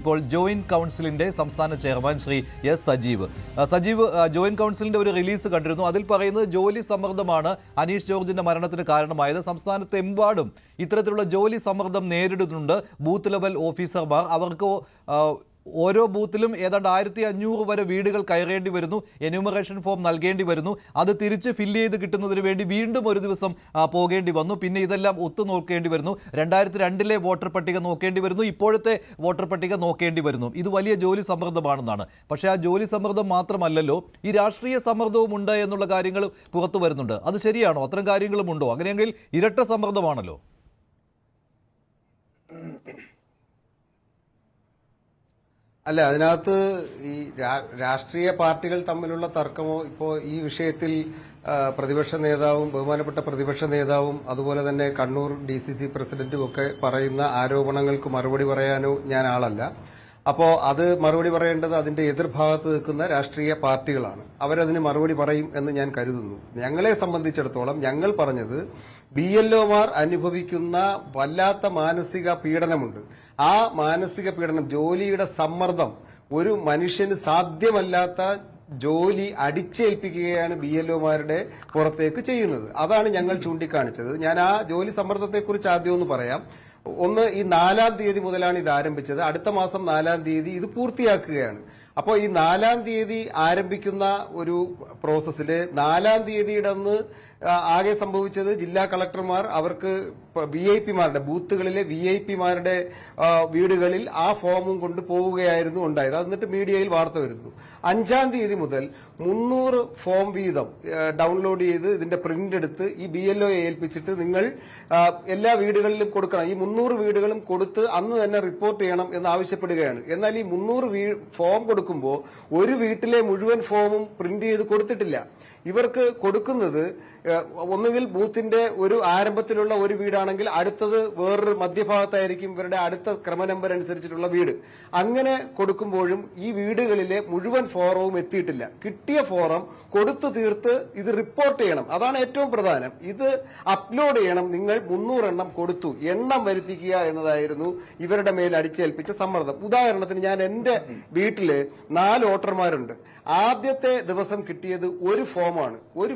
ഇപ്പോൾ ജോയിന്റ് കൗൺസിലിന്റെ സംസ്ഥാന chairman Shri S Sajeev joint കൗൺസിലിന്റെ ഒരു റിലീസ് കണ്ടിരുന്നു. അതിൽ പറയുന്നത് ജോലി സമ്മർദ്ദമാണ് അനീഷ് ജോർജിന്റെ മരണത്തിന് കാരണമായത്. സംസ്ഥാനത്തെമ്പാടും ഇത്തരത്തിലുള്ള ജോലി സമ്മർദ്ദം നേരിടുന്നുണ്ട് ബൂത്ത് ലെവൽ ഓഫീസർമാർ. അവർക്ക് ഓരോ ബൂത്തിലും ഏതാണ്ട് 1500 വരെ വീടുകൾ കയറേണ്ടി വരുന്നു, എന്യൂമറേഷൻ ഫോം നൽകേണ്ടി വരുന്നു. അത് തിരിച്ച് ഫില്ല് ചെയ്ത് കിട്ടുന്നതിന് വേണ്ടി വീണ്ടും ഒരു ദിവസം പോകേണ്ടി വന്നു. പിന്നെ ഇതെല്ലാം ഒത്തുനോക്കേണ്ടി വരുന്നു. 2002 വോട്ടർ പട്ടിക നോക്കേണ്ടി വരുന്നു, ഇപ്പോഴത്തെ വോട്ടർ പട്ടിക നോക്കേണ്ടി വരുന്നു. ഇത് വലിയ ജോലി സമ്മർദ്ദമാണെന്നാണ്. പക്ഷേ ആ ജോലി സമ്മർദ്ദം മാത്രമല്ലല്ലോ, ഈ രാഷ്ട്രീയ സമ്മർദ്ദവും ഉണ്ട് എന്നുള്ള കാര്യങ്ങൾ പുറത്തു വരുന്നുണ്ട്. അത് ശരിയാണോ? അത്തരം കാര്യങ്ങളും ഉണ്ടോ? അങ്ങനെയെങ്കിൽ ഇരട്ട സമ്മർദ്ദമാണല്ലോ. അല്ല, അതിനകത്ത് ഈ രാഷ്ട്രീയ പാർട്ടികൾ തമ്മിലുള്ള തർക്കമോ ഇപ്പോൾ ഈ വിഷയത്തിൽ പ്രതിപക്ഷ നേതാവും ബഹുമാനപ്പെട്ട പ്രതിപക്ഷ നേതാവും അതുപോലെ തന്നെ കണ്ണൂർ DCC പ്രസിഡന്റും ഒക്കെ പറയുന്ന ആരോപണങ്ങൾക്ക് മറുപടി പറയാനോ ഞാൻ ആളല്ല. അപ്പോൾ അത് മറുപടി പറയേണ്ടത് അതിന്റെ എതിർഭാഗത്ത് നിൽക്കുന്ന രാഷ്ട്രീയ പാർട്ടികളാണ്. അവരതിന് മറുപടി പറയും എന്ന് ഞാൻ കരുതുന്നു. ഞങ്ങളെ സംബന്ധിച്ചിടത്തോളം ഞങ്ങൾ പറഞ്ഞത് BLOമാർ അനുഭവിക്കുന്ന വല്ലാത്ത മാനസിക പീഡനമുണ്ട്. ആ മാനസിക പീഡനം, ജോലിയുടെ സമ്മർദ്ദം, ഒരു മനുഷ്യന് സാധ്യമല്ലാത്ത ജോലി അടിച്ചേൽപ്പിക്കുകയാണ് BLOമാരുടെ പുറത്തേക്ക് ചെയ്യുന്നത്. അതാണ് ഞങ്ങൾ ചൂണ്ടിക്കാണിച്ചത്. ഞാൻ ആ ജോലി സമ്മർദ്ദത്തെക്കുറിച്ച് ആദ്യം ഒന്ന് പറയാം. ഒന്ന്, ഈ 4-ാം തീയതി മുതലാണ് ഇത് ആരംഭിച്ചത്. അടുത്ത മാസം 4-ാം തീയതി ഇത് പൂർത്തിയാക്കുകയാണ്. അപ്പോൾ ഈ 4-ാം തീയതി ആരംഭിക്കുന്ന ഒരു പ്രോസസ്സില് 4-ാം തീയതിയുടെ അന്ന് ആകെ സംഭവിച്ചത് ജില്ലാ കളക്ടർമാർ അവർക്ക് VIP-മാരുടെ ബൂത്തുകളിലെ VIP-മാരുടെ വീടുകളിൽ ആ ഫോമും കൊണ്ട് പോവുകയായിരുന്നു ഉണ്ടായത്. എന്നിട്ട് മീഡിയയിൽ വാർത്ത വരുന്നു. 5-ാം തീയതി മുതൽ 300 ഫോം വീതം ഡൗൺലോഡ് ചെയ്ത് ഇതിന്റെ പ്രിന്റ് എടുത്ത് ഈ BLOയെ ഏൽപ്പിച്ചിട്ട് നിങ്ങൾ എല്ലാ വീടുകളിലും കൊടുക്കണം, ഈ 300 വീടുകളും കൊടുത്ത് അന്ന് തന്നെ റിപ്പോർട്ട് ചെയ്യണം എന്ന് ആവശ്യപ്പെടുകയാണ്. എന്നാൽ ഈ 300 ഫോം കൊടുക്കുമ്പോൾ ഒരു വീട്ടിലെ മുഴുവൻ ഫോമും പ്രിന്റ് ചെയ്ത് കൊടുത്തിട്ടില്ല. ഇവർക്ക് കൊടുക്കുന്നത് ഒന്നുകിൽ ബൂത്തിന്റെ ഒരു ആരംഭത്തിലുള്ള ഒരു വീടാണെങ്കിൽ അടുത്തത് വേറൊരു മധ്യഭാഗത്തായിരിക്കും ഇവരുടെ അടുത്ത ക്രമ നമ്പർ അനുസരിച്ചിട്ടുള്ള വീട്. അങ്ങനെ കൊടുക്കുമ്പോഴും ഈ വീടുകളിലെ മുഴുവൻ ഫോറവും എത്തിയിട്ടില്ല. കിട്ടിയ ഫോറം കൊടുത്തു തീർത്ത് ഇത് റിപ്പോർട്ട് ചെയ്യണം. അതാണ് ഏറ്റവും പ്രധാനം. ഇത് അപ്ലോഡ് ചെയ്യണം. നിങ്ങൾ 300 എണ്ണം കൊടുത്തു, എണ്ണം വരുത്തിക്കുക എന്നതായിരുന്നു ഇവരുടെ മേൽ അടിച്ചേൽപ്പിച്ച സമ്മർദ്ദം. ഉദാഹരണത്തിന്, ഞാൻ എന്റെ വീട്ടില് 4 വോട്ടർമാരുണ്ട്. ആദ്യത്തെ ദിവസം കിട്ടിയത് ഒരു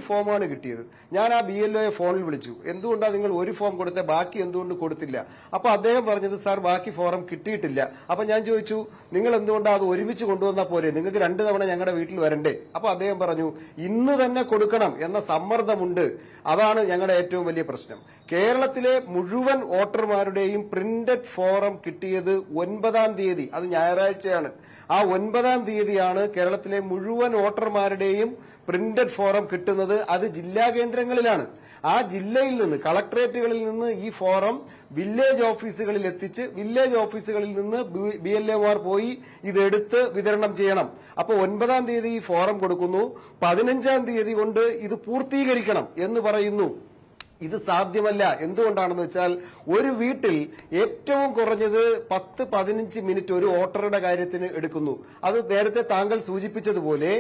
ഫോമാണ് കിട്ടിയത്. ഞാൻ ആ BLOയെ ഫോണിൽ വിളിച്ചു. എന്തുകൊണ്ടാണ് നിങ്ങൾ ഒരു ഫോം കൊടുത്തേ, ബാക്കി എന്തുകൊണ്ട് കൊടുത്തില്ല? അപ്പൊ അദ്ദേഹം പറഞ്ഞത്, സാർ ബാക്കി ഫോറം കിട്ടിയിട്ടില്ല. അപ്പൊ ഞാൻ ചോദിച്ചു, നിങ്ങൾ എന്തുകൊണ്ടാണ് അത് ഒരുമിച്ച് കൊണ്ടുവന്നാൽ പോരെ, നിങ്ങൾക്ക് 2 തവണ ഞങ്ങളുടെ വീട്ടിൽ വരണ്ടേ? അപ്പൊ അദ്ദേഹം പറഞ്ഞു, ഇന്ന് തന്നെ കൊടുക്കണം എന്ന സമ്മർദ്ദമുണ്ട്. അതാണ് ഞങ്ങളുടെ ഏറ്റവും വലിയ പ്രശ്നം. കേരളത്തിലെ മുഴുവൻ വോട്ടർമാരുടെയും പ്രിന്റഡ് ഫോറം കിട്ടിയത് 9-ാം തീയതി, അത് ഞായറാഴ്ചയാണ്. ആ 9-ാം തീയതിയാണ് കേരളത്തിലെ മുഴുവൻ വോട്ടർമാരുടെയും പ്രിന്റഡ് ഫോറം കിട്ടുന്നത്. അത് ജില്ലാ കേന്ദ്രങ്ങളിലാണ്. ആ ജില്ലയിൽ നിന്ന്, കളക്ടറേറ്റുകളിൽ നിന്ന് ഈ ഫോറം വില്ലേജ് ഓഫീസുകളിൽ എത്തിച്ച് വില്ലേജ് ഓഫീസുകളിൽ നിന്ന് BLOമാർ പോയി ഇതെടുത്ത് വിതരണം ചെയ്യണം. അപ്പൊ 9-ാം തീയതി ഈ ഫോറം കൊടുക്കുന്നു, 15-ാം തീയതി കൊണ്ട് ഇത് പൂർത്തീകരിക്കണം എന്ന് പറയുന്നു. ഇത് സാധ്യമല്ല. എന്തുകൊണ്ടാണെന്ന് വെച്ചാൽ, ഒരു വീട്ടിൽ ഏറ്റവും കുറഞ്ഞത് 10-15 മിനിറ്റ് ഒരു വോട്ടറുടെ കാര്യത്തിന് എടുക്കുന്നു. അത് നേരത്തെ താങ്കൾ സൂചിപ്പിച്ചതുപോലെ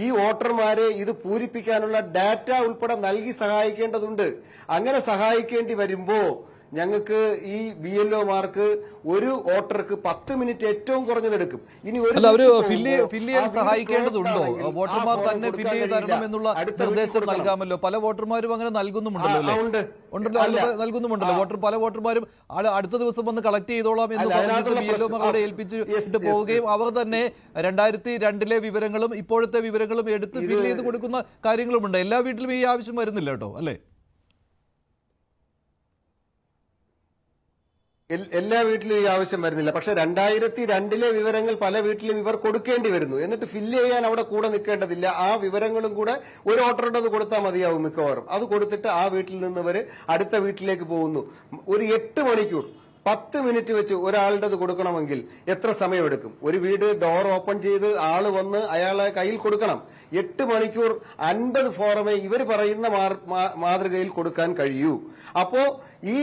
ഈ വോട്ടർമാരെ ഇത് പൂരിപ്പിക്കാനുള്ള ഡാറ്റ ഉൾപ്പെടെ നൽകി സഹായിക്കേണ്ടതുണ്ട്. അങ്ങനെ സഹായിക്കേണ്ടി വരുമ്പോ ഞങ്ങൾക്ക് ഈ BLOമാർക്ക് ഒരു വോട്ടർക്ക് 10 മിനിറ്റ് ഏറ്റവും കുറഞ്ഞതെടുക്കും. ഇനി ഫില്ല് സഹായിക്കേണ്ടതുണ്ടോ? വോട്ടർമാർ തന്നെ ഫില്ല് ചെയ്ത് തരണം എന്നുള്ള നിർദ്ദേശം നൽകാമല്ലോ. പല വോട്ടർമാരും അങ്ങനെ നൽകുന്നുമുണ്ടല്ലോ. പല വോട്ടർമാരും അടുത്ത ദിവസം വന്ന് കളക്ട് ചെയ്തോളാം എന്ന് പറഞ്ഞിട്ട് BLOമാരോട് ഏൽപ്പിച്ചിട്ട് പോവുകയും അവർ തന്നെ 2002 വിവരങ്ങളും ഇപ്പോഴത്തെ വിവരങ്ങളും എടുത്ത് ഫില്ല് ചെയ്ത് കൊടുക്കുന്ന കാര്യങ്ങളുമുണ്ട്. എല്ലാ വീട്ടിലും ഈ ആവശ്യം വരുന്നില്ല കേട്ടോ, അല്ലേ? എല്ലാ വീട്ടിലും ഈ ആവശ്യം വരുന്നില്ല. പക്ഷെ 2002 വിവരങ്ങൾ പല വീട്ടിലും ഇവർ കൊടുക്കേണ്ടി വരുന്നു. എന്നിട്ട് ഫില്ല് ചെയ്യാൻ അവിടെ കൂടെ നിൽക്കേണ്ടതില്ല. ആ വിവരങ്ങളും കൂടെ ഒരു വോട്ടറുടെ കൊടുത്താൽ മതിയാവും മിക്കവാറും. അത് കൊടുത്തിട്ട് ആ വീട്ടിൽ നിന്ന് ഇവർ അടുത്ത വീട്ടിലേക്ക് പോകുന്നു. ഒരു 8 മണിക്കൂർ 10 മിനിറ്റ് വെച്ച് ഒരാളുടേത് കൊടുക്കണമെങ്കിൽ എത്ര സമയമെടുക്കും? ഒരു വീട് ഡോർ ഓപ്പൺ ചെയ്ത് ആള് വന്ന് അയാളെ കയ്യിൽ കൊടുക്കണം. 8 മണിക്കൂർ 50 ഫോറമേ ഇവർ പറയുന്ന മാതൃകയിൽ കൊടുക്കാൻ കഴിയൂ. അപ്പോ ഈ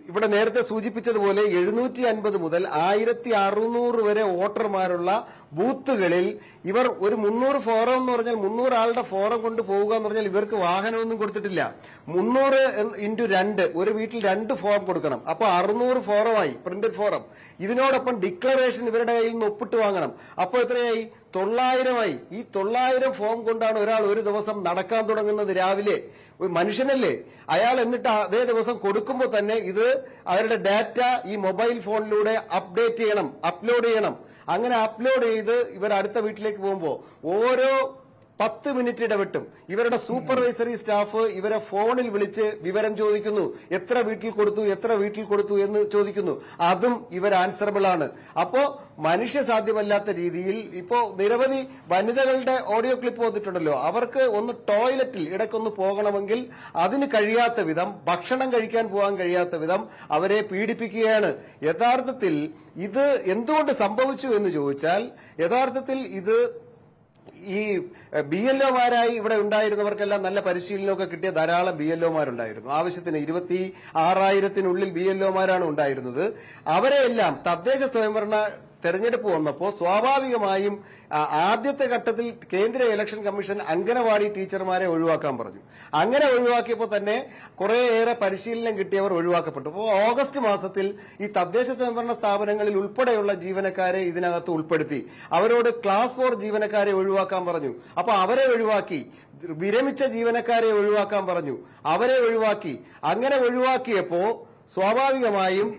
ഇവിടെ നേരത്തെ സൂചിപ്പിച്ചതുപോലെ 750 മുതൽ 1600 വരെ വോട്ടർമാരുള്ള ബൂത്തുകളിൽ ഇവർ ഒരു 300 ഫോറം എന്ന് പറഞ്ഞാൽ 300 ആളുടെ ഫോറം കൊണ്ട് പോവുക എന്ന് പറഞ്ഞാൽ ഇവർക്ക് വാഹനമൊന്നും കൊടുത്തിട്ടില്ല. 300 × 2 ഒരു വീട്ടിൽ 2 ഫോം കൊടുക്കണം. അപ്പൊ 600 ഫോറമായി, പ്രിന്റഡ് ഫോറം. ഇതിനോടൊപ്പം ഡിക്ലറേഷൻ ഇവരുടെ കയ്യിൽ നിന്ന് ഒപ്പിട്ട് വാങ്ങണം. അപ്പൊ എത്രയായി? 900 ഈ 900 ഫോം കൊണ്ടാണ് ഒരാൾ ഒരു ദിവസം നടക്കാൻ തുടങ്ങുന്നത്. രാവിലെ ഒരു മനുഷ്യനല്ലേ അയാൾ, എന്നിട്ട് അതേ ദിവസം കൊടുക്കുമ്പോൾ തന്നെ ഇത് അവരുടെ ഡാറ്റ ഈ മൊബൈൽ ഫോണിലൂടെ അപ്ഡേറ്റ് ചെയ്യണം, അപ്ലോഡ് ചെയ്യണം. അങ്ങനെ അപ്ലോഡ് ചെയ്ത് ഇവർ അടുത്ത വീട്ടിലേക്ക് പോകുമ്പോൾ ഓരോ 10 മിനിറ്റ് ഇടവിട്ടും ഇവരുടെ സൂപ്പർവൈസറി സ്റ്റാഫ് ഇവരെ ഫോണിൽ വിളിച്ച് വിവരം ചോദിക്കുന്നു. എത്ര വീട്ടിൽ കൊടുത്തു എന്ന് ചോദിക്കുന്നു. അതും ഇവർ ആൻസറബിൾ ആണ്. അപ്പോ മനുഷ്യ സാധ്യമല്ലാത്ത രീതിയിൽ ഇപ്പോ നിരവധി വനിതകളുടെ ഓഡിയോ ക്ലിപ്പ് വന്നിട്ടുണ്ടല്ലോ. അവർക്ക് ഒന്ന് ടോയ്ലറ്റിൽ ഇടയ്ക്കൊന്ന് പോകണമെങ്കിൽ അതിന് കഴിയാത്ത വിധം, ഭക്ഷണം കഴിക്കാൻ പോകാൻ കഴിയാത്ത വിധം അവരെ പീഡിപ്പിക്കുകയാണ്. യഥാർത്ഥത്തിൽ ഇത് എന്തുകൊണ്ട് സംഭവിച്ചു എന്ന് ചോദിച്ചാൽ, യഥാർത്ഥത്തിൽ ഇത് ഈ BLOമാരായി ഇവിടെ ഉണ്ടായിരുന്നവർക്കെല്ലാം നല്ല പരിശീലനമൊക്കെ കിട്ടിയ ധാരാളം BLOമാരുണ്ടായിരുന്നു. ആവശ്യത്തിന് 26,000-നുള്ളിൽ BLOമാരാണ് ഉണ്ടായിരുന്നത്. അവരെയെല്ലാം തദ്ദേശ സ്വയംഭരണ തെരഞ്ഞെടുപ്പ് വന്നപ്പോൾ സ്വാഭാവികമായും ആദ്യത്തെ ഘട്ടത്തിൽ കേന്ദ്ര ഇലക്ഷൻ കമ്മീഷൻ അംഗനവാടി ടീച്ചർമാരെ ഒഴിവാക്കാൻ പറഞ്ഞു. അങ്ങനെ ഒഴിവാക്കിയപ്പോൾ തന്നെ കുറേയേറെ പരിശീലനം കിട്ടിയവർ ഒഴിവാക്കപ്പെട്ടു. അപ്പോൾ ഓഗസ്റ്റ് മാസത്തിൽ ഈ തദ്ദേശ സ്വയംഭരണ സ്ഥാപനങ്ങളിൽ ഉൾപ്പെടെയുള്ള ജീവനക്കാരെ ഇതിനകത്ത് ഉൾപ്പെടുത്തി. അവരോട് ക്ലാസ് 4 ജീവനക്കാരെ ഒഴിവാക്കാൻ പറഞ്ഞു. അപ്പൊ അവരെ ഒഴിവാക്കി. വിരമിച്ച ജീവനക്കാരെ ഒഴിവാക്കാൻ പറഞ്ഞു, അവരെ ഒഴിവാക്കി. അങ്ങനെ ഒഴിവാക്കിയപ്പോ സ്വാഭാവികമായും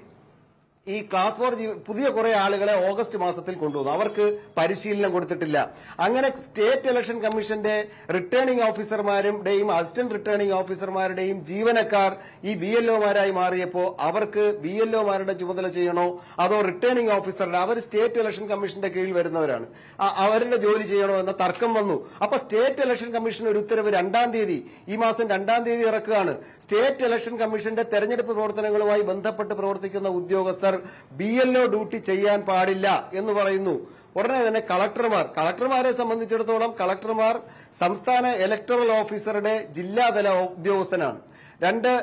ഈ ക്ലാസ് 4 പുതിയ കുറെ ആളുകളെ ഓഗസ്റ്റ് മാസത്തിൽ കൊണ്ടുവന്നു. അവർക്ക് പരിശീലനം കൊടുത്തിട്ടില്ല. അങ്ങനെ സ്റ്റേറ്റ് ഇലക്ഷൻ കമ്മീഷന്റെ റിട്ടേണിംഗ് ഓഫീസർമാരുടെയും അസിസ്റ്റന്റ് റിട്ടേണിംഗ് ഓഫീസർമാരുടെയും ജീവനക്കാർ ഈ BLOമാരായി മാറിയപ്പോൾ അവർക്ക് BLOമാരുടെ ചുമതല ചെയ്യണോ അതോ റിട്ടേണിംഗ് ഓഫീസറുടെ, അവർ സ്റ്റേറ്റ് ഇലക്ഷൻ കമ്മീഷന്റെ കീഴിൽ വരുന്നവരാണ്, അവരുടെ ജോലി ചെയ്യണോ എന്ന തർക്കം വന്നു. അപ്പൊ സ്റ്റേറ്റ് ഇലക്ഷൻ കമ്മീഷൻ ഒരു ഉത്തരവ് 2-ാം തീയതി, ഈ മാസം 2-ാം തീയതി ഇറക്കുകയാണ്. സ്റ്റേറ്റ് ഇലക്ഷൻ കമ്മീഷന്റെ തെരഞ്ഞെടുപ്പ് പ്രവർത്തനങ്ങളുമായി ബന്ധപ്പെട്ട് പ്രവർത്തിക്കുന്ന ഉദ്യോഗസ്ഥർ BLO ഡ്യൂട്ടി ചെയ്യാൻ പാടില്ല എന്ന് പറയുന്നു. ഉടനെ തന്നെ കളക്ടർമാരെ സംബന്ധിച്ചിടത്തോളം കളക്ടർമാർ സംസ്ഥാന ഇലക്ടറൽ ഓഫീസറുടെ ജില്ലാതല ഉദ്യോഗസ്ഥനാണ്. 2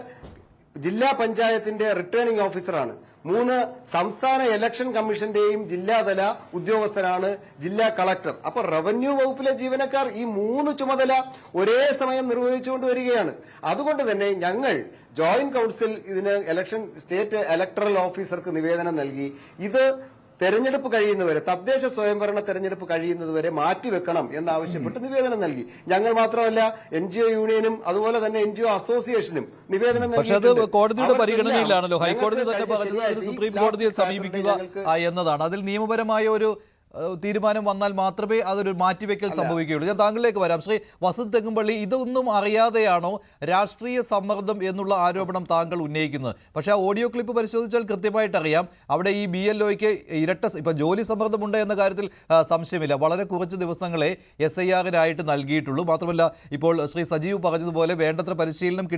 ജില്ലാ പഞ്ചായത്തിന്റെ റിട്ടേണിംഗ് ഓഫീസറാണ്. 3 സംസ്ഥാന ഇലക്ഷൻ കമ്മീഷന്റെയും ജില്ലാതല ഉദ്യോഗസ്ഥരാണ് ജില്ലാ കളക്ടർ. അപ്പൊ റവന്യൂ വകുപ്പിലെ ജീവനക്കാർ ഈ 3 ചുമതല ഒരേ സമയം നിർവഹിച്ചുകൊണ്ട് വരികയാണ്. അതുകൊണ്ട് തന്നെ ഞങ്ങൾ ജോയിന്റ് കൌൺസിൽ ഇതിന് സ്റ്റേറ്റ് ഇലക്ടറൽ ഓഫീസർക്ക് നിവേദനം നൽകി. ഇത് തെരഞ്ഞെടുപ്പ് കഴിയുന്നവരെ, തദ്ദേശ സ്വയംഭരണ തെരഞ്ഞെടുപ്പ് കഴിയുന്നതുവരെ മാറ്റിവെക്കണം എന്നാവശ്യപ്പെട്ട് നിവേദനം നൽകി. ഞങ്ങൾ മാത്രമല്ല, NGO യൂണിയനും അതുപോലെ തന്നെ NGO അസോസിയേഷനും നിവേദനം നൽകി. പക്ഷെ അത് കോടതിയുടെ പരിഗണനയിലാണല്ലോ. ഹൈക്കോടതി തന്നെ പറഞ്ഞത് അതിന് സുപ്രീം കോടതിയെ സമീപിക്കുക എന്നതാണ്. അതിൽ നിയമപരമായ ഒരു തീരുമാനം വന്നാൽ മാത്രമേ അതൊരു മാറ്റിവെക്കൽ സംഭവിക്കുകയുള്ളൂ. ഞാൻ താങ്കളിലേക്ക് വരാം. ശ്രീ വസന്ത് തെങ്ങുംപള്ളി, ഇതൊന്നും അറിയാതെയാണോ രാഷ്ട്രീയ സമ്മർദ്ദം എന്നുള്ള ആരോപണം താങ്കൾ ഉന്നയിക്കുന്നത്? പക്ഷേ ആ ഓഡിയോ ക്ലിപ്പ് പരിശോധിച്ചാൽ കൃത്യമായിട്ട് അറിയാം അവിടെ ഈ BLOയ്ക്ക് ഇപ്പൊ ജോലി സമ്മർദ്ദമുണ്ട് എന്ന കാര്യത്തിൽ സംശയമില്ല. വളരെ കുറച്ച് ദിവസങ്ങളെ SIRനായിട്ട് നൽകിയിട്ടുള്ളൂ. മാത്രമല്ല ഇപ്പോൾ ശ്രീ സജീവ് പറഞ്ഞതുപോലെ വേണ്ടത്ര പരിശീലനം